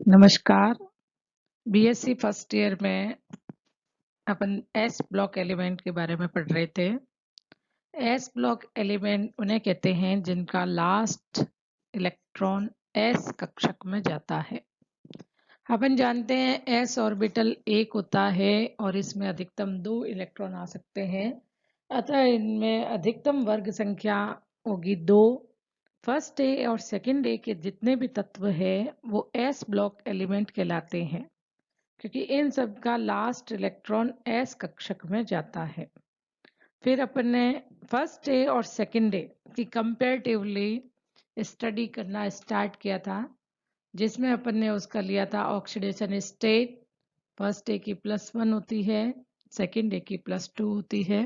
नमस्कार। BSc first year में अपन S block element के बारे में पढ़ रहे थे। एस ब्लॉक एलिमेंट उन्हें कहते हैं जिनका लास्ट इलेक्ट्रॉन एस कक्षक में जाता है। अपन जानते हैं एस ऑर्बिटल एक होता है और इसमें अधिकतम 2 इलेक्ट्रॉन आ सकते हैं, अतः इनमें अधिकतम वर्ग संख्या होगी 2। फर्स्ट ए और सेकंड ए के जितने भी तत्व है वो एस ब्लॉक एलिमेंट कहलाते हैं, क्योंकि इन सब का लास्ट इलेक्ट्रॉन एस कक्षक में जाता है। फिर अपन ने फर्स्ट डे और सेकंड डे की कंपैरेटिवली स्टडी करना स्टार्ट किया था, जिसमें अपन ने उसका लिया था ऑक्सीडेशन स्टेट। फर्स्ट डे की +1 होती है, सेकंड डे की +2 होती है।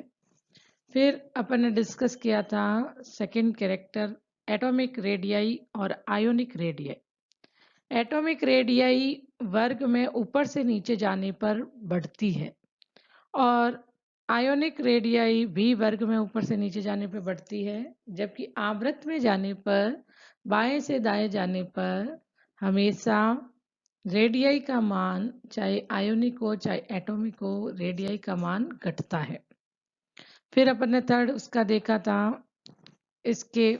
फिर अपन ने डिस्कस किया था सेकंड कैरेक्टर एटॉमिक रेडियाई और आयोनिक रेडियाई। एटॉमिक रेडियाई वर्ग में ऊपर से नीचे जाने पर बढ़ती है और आयोनिक रेडियाई भी वर्ग में ऊपर से नीचे जाने पर बढ़ती है, जबकि आवृत्त में जाने पर बाएं से दाएं जाने पर हमेशा रेडियाई का मान, चाहे आयोनिक हो चाहे एटॉमिक हो, रेडियाई का मान घटता है। फिर अपन ने थर्ड उसका देखा था, इसके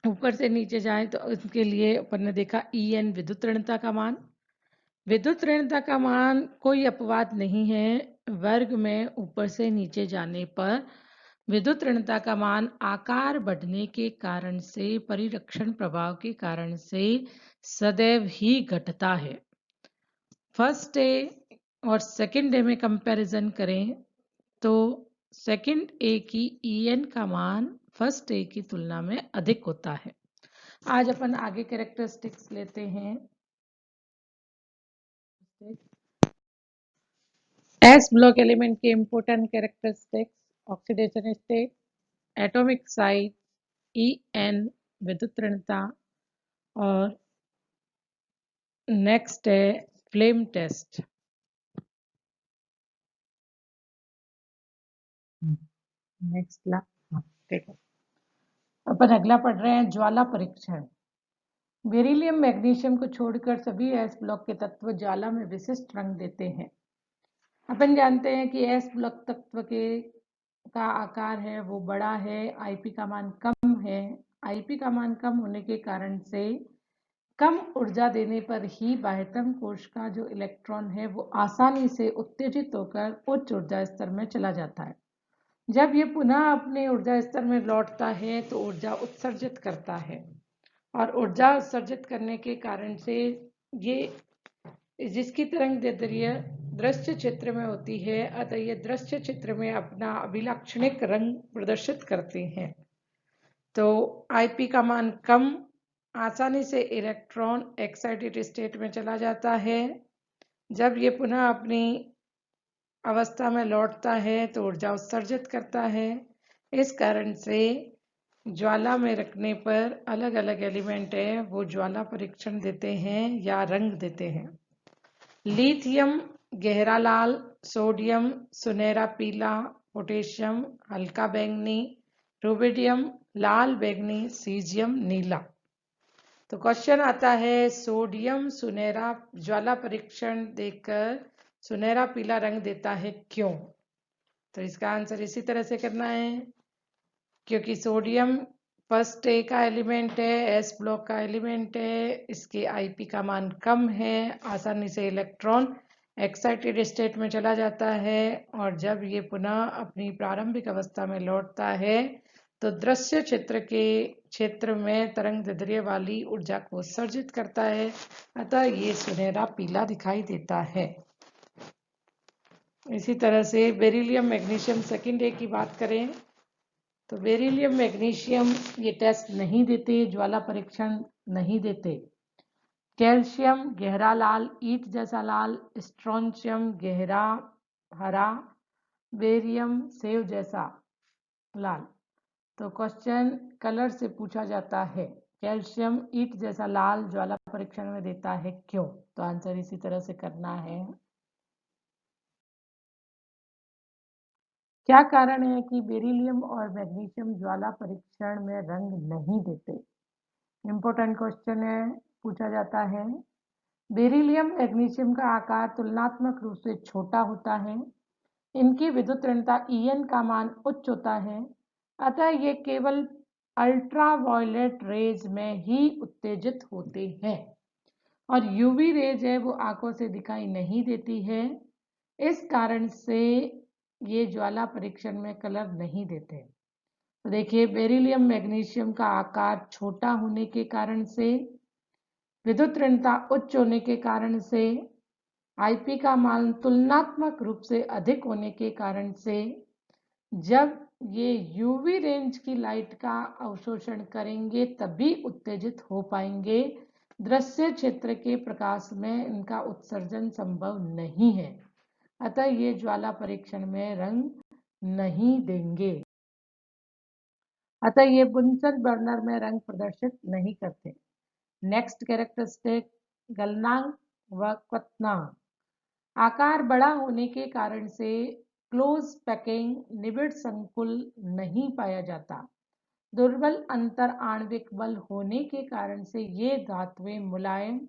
ऊपर से नीचे जाए तो उसके लिए अपन ने देखा En विद्युत ऋणता का मान। विद्युत ऋणता का मान कोई अपवाद नहीं है, वर्ग में ऊपर से नीचे जाने पर विद्युत ऋणता का मान आकार बढ़ने के कारण से, परिरक्षण प्रभाव के कारण से सदैव ही घटता है। फर्स्ट डे और सेकंड डे में कंपैरिजन करें तो सेकंड ए की En का मान फर्स्ट ए की तुलना में अधिक होता है। आज अपन आगे कैरेक्टरिस्टिक्स लेते हैं। एस ब्लॉक एलिमेंट के important characteristics: oxidation state, atomic size, En विद्युत ऋणता, और नेक्स्ट है फ्लेम टेस्ट। नेक्स्ट ला, ठीक है। अपन अगला पढ़ रहे हैं ज्वाला परीक्षण। बेरिलियम मैग्नीशियम को छोड़कर सभी एस ब्लॉक के तत्व ज्वाला में विशिष्ट रंग देते हैं। अपन जानते हैं कि एस ब्लॉक तत्व के का आकार है वो बड़ा है, आईपी का मान कम है। आईपी का मान कम होने के कारण से कम ऊर्जा देने पर ही बाह्यतम कोश का जो इलेक्ट्रॉन है वो आसानी से उत्तेजित होकर उच्च ऊर्जा स्तर में चला जाता है। जब ये पुनः अपने ऊर्जा स्तर में लौटता है तो ऊर्जा उत्सर्जित करता है, और ऊर्जा उत्सर्जित करने के कारण से ये जिसकी तरंग दैर्ध्य दृश्य चित्र में होती है, अतः ये दृश्य चित्र में अपना अभिलाक्षणिक रंग प्रदर्शित करते हैं। तो आईपी का मान कम, आसानी से इलेक्ट्रॉन एक्साइटेड स्टेट में चला जाता है। जब ये पुनः अपनी अवस्था में लौटता है तो ऊर्जा उत्सर्जित करता है। इस कारण से ज्वाला में रखने पर अलग अलग एलिमेंट है वो ज्वाला परीक्षण देते हैं या रंग देते हैं। लिथियम गहरा लाल, सोडियम सुनहरा पीला, पोटेशियम हल्का बैंगनी, रुबिडियम लाल बैंगनी, सीजियम नीला। तो क्वेश्चन आता है सोडियम सुनहरा ज्वाला परीक्षण देकर सुनहरा पीला रंग देता है, क्यों? तो इसका आंसर इसी तरह से करना है, क्योंकि सोडियम फर्स्ट ए का एलिमेंट है, एस ब्लॉक का एलिमेंट है, इसके आईपी का मान कम है, आसानी से इलेक्ट्रॉन एक्साइटेड स्टेट में चला जाता है, और जब ये पुनः अपनी प्रारंभिक अवस्था में लौटता है तो दृश्य क्षेत्र में तरंग दैर्ध्य वाली ऊर्जा को उत्सर्जित करता है, अतः ये सुनहरा पीला दिखाई देता है। इसी तरह से बेरिलियम मैग्नीशियम सेकंड डे की बात करें तो बेरिलियम मैग्नीशियम ये टेस्ट नहीं देते, ज्वाला परीक्षण नहीं देते। कैल्शियम गहरा लाल, ईंट जैसा लाल, स्ट्रोंशियम गहरा हरा, बेरियम सेव जैसा लाल। तो क्वेश्चन कलर से पूछा जाता है, कैल्शियम ईंट जैसा लाल ज्वाला परीक्षण में देता है, क्यों? तो आंसर इसी तरह से करना है। क्या कारण है कि बेरिलियम और मैग्नीशियम ज्वाला परीक्षण में रंग नहीं देते? इंपॉर्टेंट क्वेश्चन है, पूछा जाता है। बेरिलियम मैग्नीशियम का आकार तुलनात्मक रूप से छोटा होता है। इनकी विद्युत ऋणता En का मान उच्च होता है, अतः ये केवल अल्ट्रावायलेट रेज में ही उत्तेजित होते हैं और यूवी रेज है वो आंखों से दिखाई नहीं देती है। इस कारण से ये ज्वाला परीक्षण में कलर नहीं देते। तो देखिए, बेरिलियम मैग्नीशियम का आकार छोटा होने के कारण से, विद्युत ऋणता उच्च होने के कारण से, आईपी का मान तुलनात्मक रूप से अधिक होने के कारण से, जब ये यूवी रेंज की लाइट का अवशोषण करेंगे तभी उत्तेजित हो पाएंगे। दृश्य क्षेत्र के प्रकाश में इनका उत्सर्जन संभव नहीं है, अतः ये ज्वाला परीक्षण में रंग नहीं देंगे। अतः ये बुनसन बर्नर में रंग प्रदर्शित नहीं करते। नेक्स्ट कैरेक्टरिस्टिक, गलनांक व क्वथनांक। आकार बड़ा होने के कारण से क्लोज पैकिंग निबिड़ संकुल नहीं पाया जाता। दुर्बल अंतर आणविक बल होने के कारण से ये धातुएं मुलायम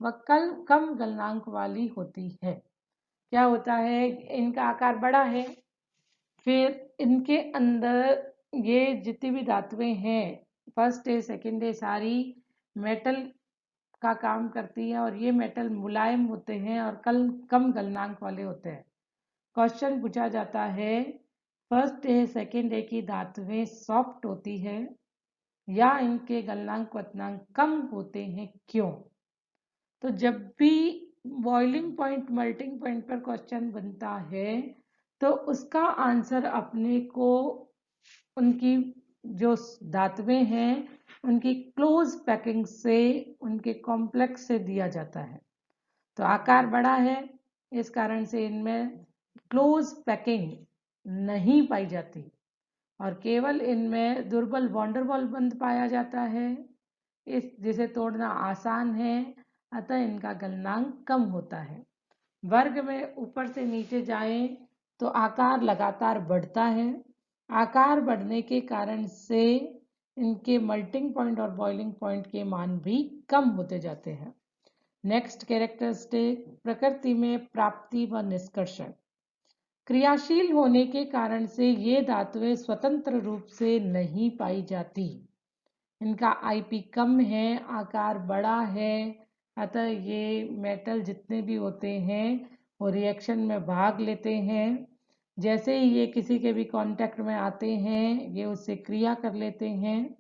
व कम गलनांक वाली होती है। क्या होता है, इनका आकार बड़ा है, फिर इनके अंदर ये जितनी भी धातुएं हैं, फर्स्ट है सेकेंड है, सारी मेटल का काम करती है और ये मेटल मुलायम होते हैं और कम गलनांक वाले होते हैं। क्वेश्चन पूछा जाता है, फर्स्ट है सेकेंड है की धातुएं सॉफ्ट होती है या इनके गलनांक क्वथनांक कम होते हैं, क्यों? तो जब भी बॉइलिंग पॉइंट मेल्टिंग पॉइंट पर क्वेश्चन बनता है तो उसका आंसर अपने को उनकी जो धातुएं हैं उनकी क्लोज पैकिंग से, उनके कॉम्प्लेक्स से दिया जाता है। तो आकार बड़ा है, इस कारण से इनमें क्लोज पैकिंग नहीं पाई जाती और केवल इनमें दुर्बल वॉन्डरवॉल बंध पाया जाता है, इस जिसे तोड़ना आसान है, अतः इनका गलनांक कम होता है। वर्ग में ऊपर से नीचे जाएं तो आकार लगातार बढ़ता है। आकार बढ़ने के कारण से इनके मेल्टिंग पॉइंट और बॉइलिंग पॉइंट के मान भी कम होते जाते हैं। नेक्स्ट कैरेक्टरिस्टिक, प्रकृति में प्राप्ति व निष्कर्षण। क्रियाशील होने के कारण से ये धातुएं स्वतंत्र रूप से नहीं पाई जाती। इनका आईपी कम है, आकार बड़ा है, अतः ये मेटल जितने भी होते हैं वो रिएक्शन में भाग लेते हैं। जैसे ही ये किसी के भी कांटेक्ट में आते हैं ये उससे क्रिया कर लेते हैं,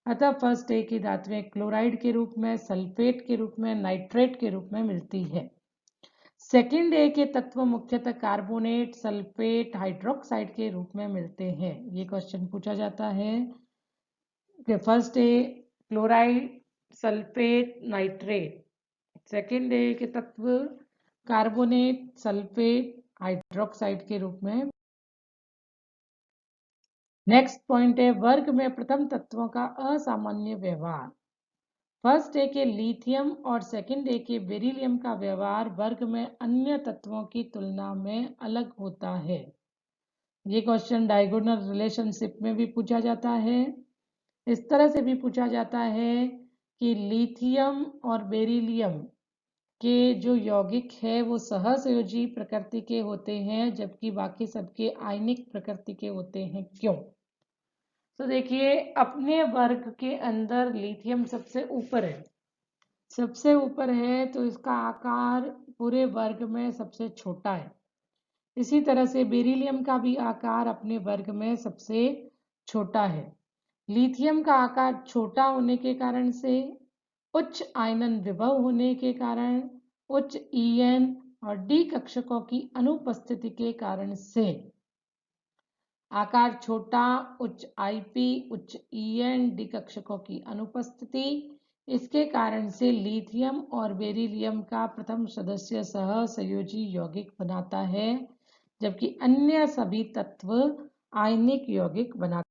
अतः फर्स्ट ए की धातुएं क्लोराइड के रूप में, सल्फेट के रूप में, नाइट्रेट के रूप में मिलती है। सेकेंड ए के तत्व मुख्यतः कार्बोनेट, सल्फेट, हाइड्रोक्साइड के रूप में मिलते हैं। ये क्वेश्चन पूछा जाता है कि first A chloride, sulphate, nitrate, second ए के तत्व कार्बोनेट, सल्फेट, हाइड्रोक्साइड के रूप में। नेक्स्ट पॉइंट है, वर्ग में प्रथम तत्वों का असामान्य व्यवहार। फर्स्ट ए के लिथियम और सेकेंड ए के बेरिलियम का व्यवहार वर्ग में अन्य तत्वों की तुलना में अलग होता है। ये क्वेश्चन डायगोनल रिलेशनशिप में भी पूछा जाता है। इस तरह से भी पूछा जाता है कि लिथियम और बेरिलियम के जो यौगिक है वो सहसंयोजी प्रकृति के होते हैं जबकि बाकी सबके आयनिक प्रकृति के होते हैं, क्यों? तो देखिए, अपने वर्ग के अंदर लिथियम सबसे ऊपर है, तो इसका आकार पूरे वर्ग में सबसे छोटा है। इसी तरह से बेरिलियम का भी आकार अपने वर्ग में सबसे छोटा है। लिथियम का आकार छोटा होने के कारण से, उच्च आयनन विभव होने के कारण, उच्च En और डी कक्षकों की अनुपस्थिति के कारण से, आकार छोटा, उच्च आईपी, उच्च En, डी कक्षकों की अनुपस्थिति, इसके कारण से लिथियम और बेरिलियम का प्रथम सदस्य सहसंयोजी यौगिक बनाता है जबकि अन्य सभी तत्व आयनिक यौगिक बनाते हैं।